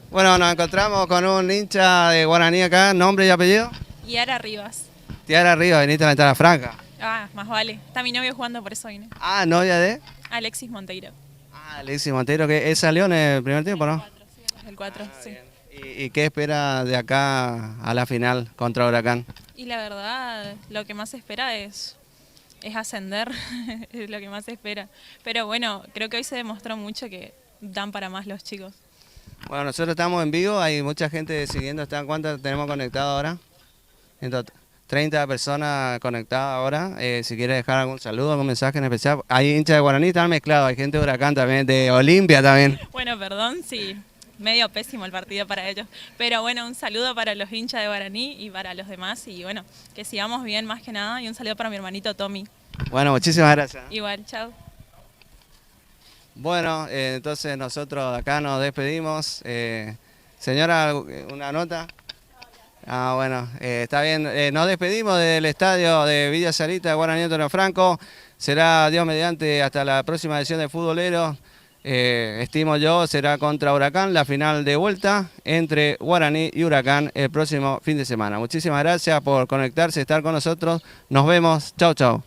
Bueno, nos encontramos con un hincha de Guaraní acá, nombre y apellido. Yara Rivas. Tiara Arriba, viniste a la ventana franca. Ah, más vale. Está mi novio jugando, por eso vine. Ah, novia de. Alexis Monteiro. Ah, Alexis Montero, que él salió en el primer tiempo, ¿no? El 4, sí. Bien. ¿Y qué espera de acá a la final contra Huracán? Y la verdad, lo que más se espera es ascender, es lo que más se espera. Pero bueno, creo que hoy se demostró mucho que dan para más los chicos. Bueno, nosotros estamos en vivo, hay mucha gente siguiendo. ¿Cuántas tenemos conectadas ahora? 30 personas conectadas ahora. Si quieres dejar algún saludo, algún mensaje en especial. Hay hinchas de Guaraní, están mezclados, hay gente de Huracán también, de Olimpia también. Bueno, perdón, sí, medio pésimo el partido para ellos. Pero bueno, un saludo para los hinchas de Guaraní y para los demás. Y bueno, que sigamos bien más que nada. Y un saludo para mi hermanito Tommy. Bueno, muchísimas gracias. Igual, chao. Bueno, entonces nosotros acá nos despedimos. Señora, ¿una nota? Ah, bueno, está bien. Nos despedimos del estadio de Villa Sarita de Guaraní Antonio Franco. Será, Dios mediante, hasta la próxima edición de Futbolero. Estimo yo, será contra Huracán, la final de vuelta entre Guaraní y Huracán el próximo fin de semana. Muchísimas gracias por conectarse, estar con nosotros. Nos vemos. Chau, chau.